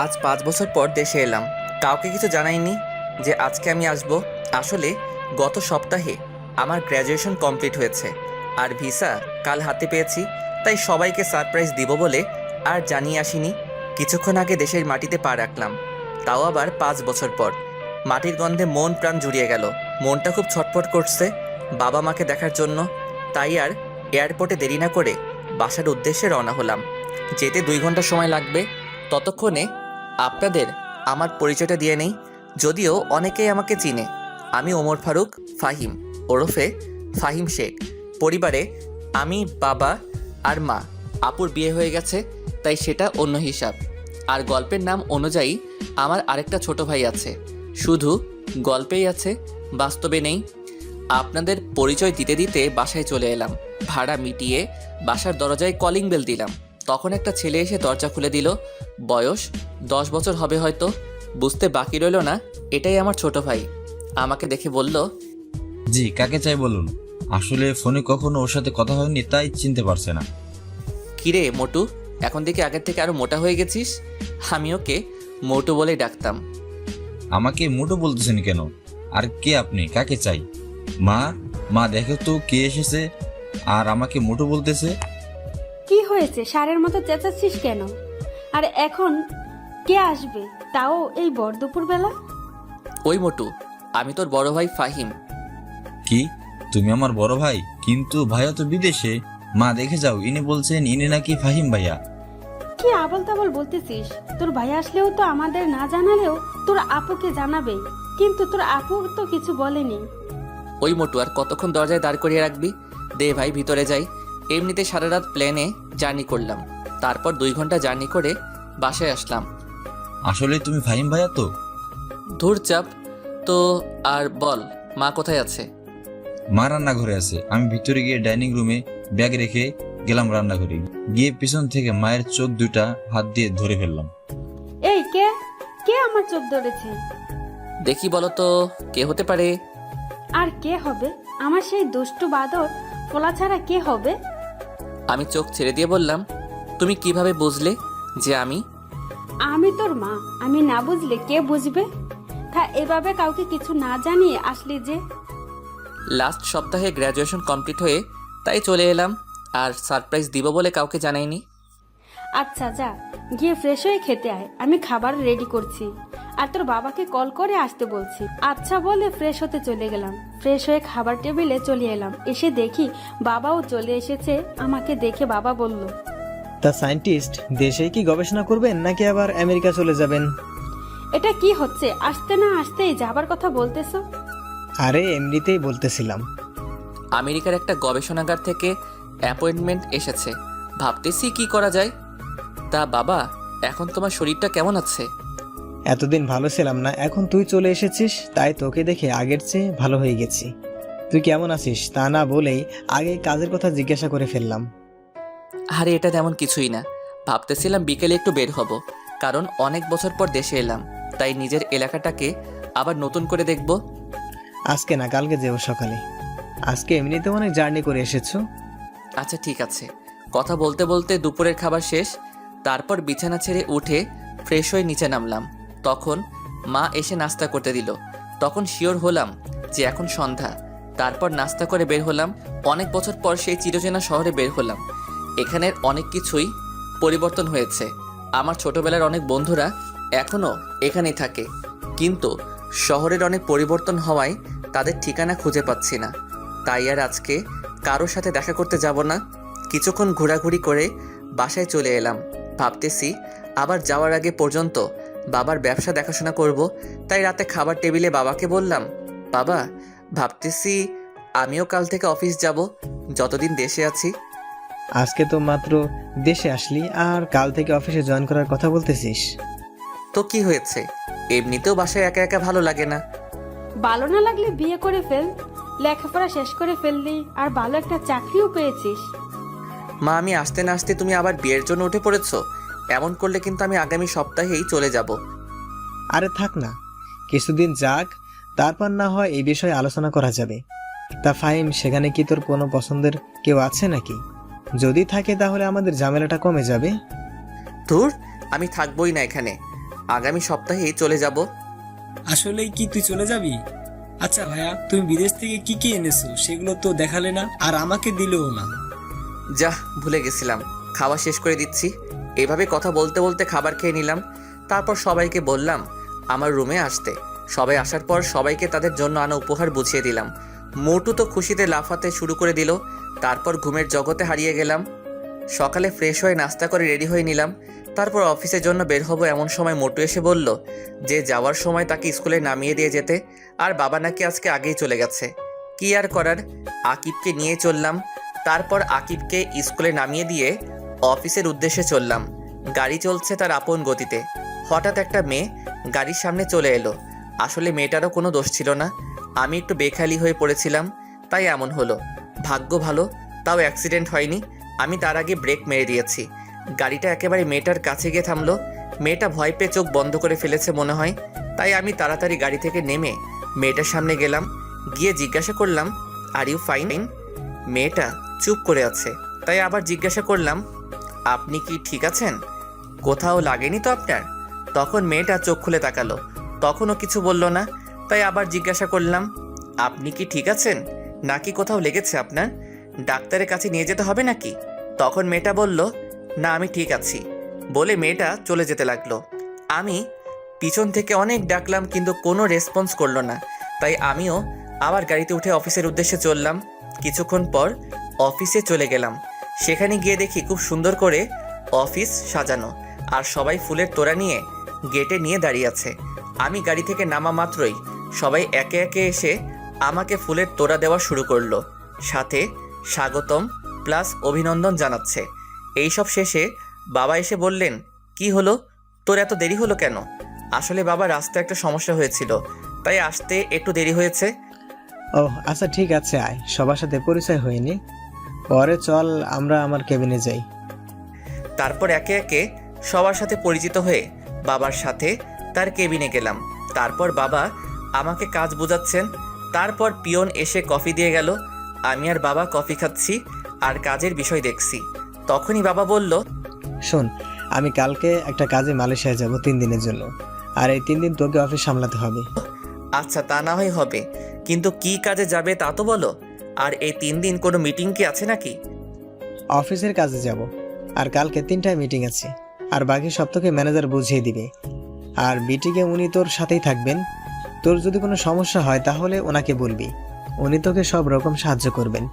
আজ 5 বছর পর দেশে এলাম। কাউকে কিছু জানাইনি যে আজকে আমি আসব। আসলে গত সপ্তাহে আমার গ্র্যাজুয়েশন কমপ্লিট হয়েছে আর ভিসা কাল হাতে পেয়েছি, তাই সবাইকে সারপ্রাইজ দিব বলে আর জানিয়ে আসিনি। কিছুক্ষণ আগে দেশের মাটিতে পা রাখলাম, তাও আবার 5 বছর পর। মাটির গন্ধে মন প্রাণ জুড়িয়ে গেল। মনটা খুব ছটফট করছে বাবা মাকে দেখার জন্য। তাই আর এয়ারপোর্টে দেরি না করে বাসার উদ্দেশ্যে রওনা হলাম। যেতে 2 ঘন্টা সময় লাগবে। ততক্ষণে আপনাদের আমার পরিচয়টা দিয়ে নেই, যদিও অনেকেই আমাকে চিনে। আমি ওমর ফারুক ফাহিম, ওরফে ফাহিম শেখ। পরিবারে আমি, বাবা আর মা। আপুর বিয়ে হয়ে গেছে, তাই সেটা অন্য হিসাব। আর গল্পের নাম অনুযায়ী আমার আরেকটা ছোট ভাই আছে, শুধু গল্পেই আছে, বাস্তবে নেই। আপনাদের পরিচয় দিতে দিতে বাসায় চলে এলাম। ভাড়া মিটিয়ে বাসার দরজায় কলিং বেল দিলাম। তখন একটা ছেলে এসে দরজা খুলে দিল। বয়স 10 বছর হবে হয়তো। বুঝতে বাকি রইল না এটাই আমার ছোট ভাই। আমাকে দেখে বলল, জি, কাকে চাই বলুন। আসলে ফোনে কখনো ওর সাথে কথা হয়নি, তাই চিনতে পারছে না। কিরে মোটু, এখন দেখি আগের থেকে আরো মোটা হয়ে গেছিস। আমি ওকে মোটু বলেই ডাকতাম। আমাকে মোটো বলতেছেন কেন? আর কে আপনি? কাকে চাই? মা, মা দেখো তো কে এসেছে আর আমাকে মোটো বলতেছে। কি হয়েছে? ষাঁড়ের মতো চেঁচাচ্ছিস কেন? আর এখন কে আসবে, তাও এই ভর দুপুর বেলা? ওই মোটু, আমি তোর বড় ভাই ফাহিম। কি, তুমি আমার বড় ভাই? কিন্তু ভাইয়া তো বিদেশে। মা দেখে যাও, ইনি বলছেন ইনি নাকি ফাহিম ভাইয়া। কি আবল তাবল বলতেছিস? তোর ভাই আসলেও তো আমাদের না জানালেও তোর আপুকে জানাবে, কিন্তু তোর আপু তো কিছু বলেনি। ওই মোটু, আর কতক্ষণ দরজায় দাঁড় করিয়ে রাখবি? দে ভাই, ভিতরে যাই। এমনিতে সারা রাত প্লেনে জার্নি করলাম, তারপর 2 ঘন্টা জার্নি করে বাসায় আসলাম। আসলে তুমি ফাহিম ভাইয়া তো? ধুর চাপ তো। আর বল, মা কোথায় আছে? মা রান্নাঘরে আছে। আমি ভিতরে গিয়ে ডাইনিং রুমে ব্যাগ রেখে গেলাম রান্নাঘরে। গিয়ে পিছন থেকে মায়ের চোখ দুটা হাত দিয়ে ধরে ফেললাম। এই কে কে আমার চোখ ধরেছে? দেখি বলো তো, কে হতে পারে? আর কে হবে? আমার সেই দুষ্টু বাদর ফোলা ছাড়া কে হবে? আমি চোখ ছেড়ে দিয়ে বললাম, তুমি কিভাবে বুঝলে যে আমি? আমি তোর মা, আমি না বুঝলে কে বুঝবে? তা এভাবে কাউকে কিছু না জানিয়ে আসলি যে? লাস্ট সপ্তাহে গ্র্যাজুয়েশন কমপ্লিট হয়ে তাই চলে এলাম, আর সারপ্রাইজ দিব বলে কাউকে জানাইনি। আচ্ছা যা, গিয়ে ফ্রেশ হয়ে খেতে আয়, আমি খাবার রেডি করছি। আর তোর বাবাকে কল করে আসতে বলছি। আচ্ছা বলে ফ্রেশ হতে চলে গেলাম। ফ্রেশ হয়ে খাবার টেবিলে চলে এলাম। এসে দেখি বাবাও চলে এসেছে। আমাকে দেখে বাবা বলল, তা সায়েন্টিস্ট দেশেই কি গবেষণা করবেন নাকি আবার আমেরিকা চলে যাবেন? এটা কি হচ্ছে? আসতে না আসতেই যাবার কথা বলতেছো? আরে এমনিতেই বলতেছিলাম। আমেরিকার একটা গবেষণাগার থেকে অ্যাপয়েন্টমেন্ট এসেছে, ভাবতেছি কি করা যায়। তা বাবা, এখন তোমার শরীরটা কেমন আছে? এতদিন ভালো ছিলাম না, এখন তুই চলে এসেছিস, তাই তোকে দেখে আগের চেয়ে ভালো হয়ে গেছি। তুই কেমন আছিস তা না বলেই আগে কাজের কথা জিজ্ঞাসা করে ফেললাম। আরে এটা তেমন কিছুই না। ভাবতেছিলাম বিকেলে একটু বের হব, কারণ অনেক বছর পর দেশে এলাম, তাই নিজের এলাকাটাকে আবার নতুন করে দেখব। আজকে না, কালকে যেও সকালে। আজকে এমনিতে অনেক জার্নি করে এসেছো। আচ্ছা ঠিক আছে। কথা বলতে বলতে দুপুরের খাবার শেষ। তারপর বিছানা ছেড়ে উঠে ফ্রেশ হয়ে নিচে নামলাম। তখন মা এসে নাস্তা করতে দিল। তখন শিওর হলাম যে এখন সন্ধ্যা। তারপর নাস্তা করে বের হলাম। অনেক বছর পর সেই চিরচেনা শহরে বের হলাম। এখানের অনেক কিছুই পরিবর্তন হয়েছে। আমার ছোটবেলার অনেক বন্ধুরা এখনও এখানেই থাকে, কিন্তু শহরের অনেক পরিবর্তন হওয়ায় তাদের ঠিকানা খুঁজে পাচ্ছি না। তাই আর আজকে কারোর সাথে দেখা করতে যাব না। কিছুক্ষণ ঘোরাঘুরি করে বাসায় চলে এলাম। ভাবতেছি আবার যাওয়ার আগে পর্যন্ত বাবার ব্যবসা দেখাশোনা করব। তাই রাতে খাবার টেবিলে বাবাকে বললাম, বাবা, ভাবতেছি আমিও কাল থেকে অফিস যাব, যতদিন দেশে আছি। আজকে তো মাত্র দেশে আসলি আর কাল থেকে অফিসে জয়েন করার কথা বলতেছিস? তো কি হয়েছে? এমনিতেও বাসায় একা একা ভালো লাগে না। ভালো না লাগলে বিয়ে করে ফেল, লেখাপড়া শেষ করে ফেললি, আর ভালো একটা চাকরিও পেয়েছিস। মা, আমি আসতে না আসতে তুমি আবার বিয়ের জন্য উঠে পড়েছো। এমন করলে কিন্তু আমি আগামী সপ্তাহেই চলে যাব। আরে থাক না, কিছুদিন যাক, তারপর না হয় এই বিষয়ে আলোচনা করা যাবে। তা ফাহিম, সেখানে কি তোর কোনো পছন্দের কেউ আছে নাকি? যদি থাকে তাহলে আমাদের ঝামেলাটা কমে যাবে। ধুর, আমি থাকবোই না এখানে। আগামী সপ্তাহেই চলে যাব। আসলেই কি তুই চলে যাবি? আচ্ছা ভাইয়া, তুমি বিদেশ থেকে কি কি এনেছো সেগুলো তো দেখালে না, আর আমাকে দিলেও না। যা, ভুলে গেছিলাম। খাওয়া শেষ করে দিচ্ছি। এভাবে কথা বলতে বলতে খাবার খেয়ে নিলাম। তারপর সবাইকে বললাম আমার রুমে আসতে। সবাই আসার পর সবাইকে তাদের জন্য আনা উপহার বুঝিয়ে দিলাম। মোটু তো খুশিতে লাফাতে শুরু করে দিল। তারপর ঘুমের জগতে হারিয়ে গেলাম। সকালে ফ্রেশ হয়ে নাস্তা করে রেডি হয়ে নিলাম। তারপর অফিসের জন্য বের হব, এমন সময় মোটু এসে বলল যে যাওয়ার সময় তাকে স্কুলে নামিয়ে দিয়ে যেতে, আর বাবা নাকি আজকে আগেই চলে গেছে। কি আর করার, আকিবকে নিয়ে চললাম। তারপর আকিবকে স্কুলে নামিয়ে দিয়ে অফিসের উদ্দেশ্যে চললাম। গাড়ি চলছে তার আপন গতিতে। হঠাৎ একটা মেয়ে গাড়ির সামনে চলে এলো। আসলে মেয়েটারও কোনো দোষ ছিল না, আমি একটু বেখালি হয়ে পড়েছিলাম, তাই এমন হলো। ভাগ্য ভালো, তাও অ্যাক্সিডেন্ট হয়নি। আমি তার আগে ব্রেক মেরে দিয়েছি। গাড়িটা একেবারে মেয়েটার কাছে গিয়ে থামলো। মেয়েটা ভয় পেয়ে চোখ বন্ধ করে ফেলেছে মনে হয়, তাই আমি তাড়াতাড়ি গাড়ি থেকে নেমে মেয়েটার সামনে গেলাম। গিয়ে জিজ্ঞাসা করলাম আর ইউ ফাইন? মেয়েটা চুপ করে আছে, তাই আবার জিজ্ঞাসা করলাম আপনি কি ঠিক আছেন? কোথাও লাগেনি তো আপনার? তখন মেয়েটা চোখ খুলে তাকালো, তখনও কিছু বলল না। তাই আবার জিজ্ঞাসা করলাম আপনি কি ঠিক আছেন, নাকি কোথাও লেগেছে আপনার? ডাক্তারের কাছে নিয়ে যেতে হবে নাকি? তখন মেয়েটা বলল না, আমি ঠিক আছি। বলে মেয়েটা চলে যেতে লাগলো। আমি পিছন থেকে অনেক ডাকলাম, কিন্তু কোনো রেসপন্স করলো না। তাই আমিও আবার গাড়িতে উঠে অফিসের উদ্দেশ্যে চললাম। কিছুক্ষণ পর অফিসে চলে গেলাম। সেখানে গিয়ে দেখি খুব সুন্দর করে অফিস সাজানো, আর সবাই ফুলের তোড়া নিয়ে গেটে নিয়ে দাঁড়িয়ে আছে। আমি গাড়ি থেকে নামা মাত্রই সবাই একে একে এসে আমাকে ফুলের তোড়া দেওয়া শুরু করলো, সাথে স্বাগতম প্লাস অভিনন্দন জানাচ্ছে। এইসব শেষে বাবা এসে বললেন কি হলো, তোর এত দেরি হলো কেন? আসলে বাবা, রাস্তায় একটা সমস্যা হয়েছিল, তাই আসতে একটু দেরি হয়েছে। ও আচ্ছা, ঠিক আছে, আয়, সবার সাথে পরিচয় হয়নি, পরে চল আমরা আমার কেবিনে যাই। তারপর একে একে সবার সাথে পরিচিত হয়ে বাবার সাথে তার কেবিনে গেলাম। তারপর বাবা আমাকে কাজ বোঝাচ্ছেন। তারপর পিয়ন এসে কফি দিয়ে গেল। আমি আর বাবা কফি খাচ্ছি আর কাজের বিষয় দেখছি। তখনই বাবা বলল শোন, আমি কালকে একটা কাজে মালয়েশিয়ায় যাব 3 দিনের জন্য, আর এই 3 দিন তোকে অফিস সামলাতে হবে। আচ্ছা, তা না হয় হবে, কিন্তু কি কাজে যাবে তা তো বলো। আর এই 3 দিন কোনো মিটিং কি আছে নাকি? অফিসের কাজে যাব, আর কালকে 3টায় মিটিং আছে, আর বাকি সব তোকে ম্যানেজার বুঝিয়ে দিবে। আর মিটিংয়ে উনি তোর সাথেই থাকবেন। তোর যদি কোনো সমস্যা হয় তাহলে ওনাকে বলবি, উনি তোকে সব রকম সাহায্য করবেন।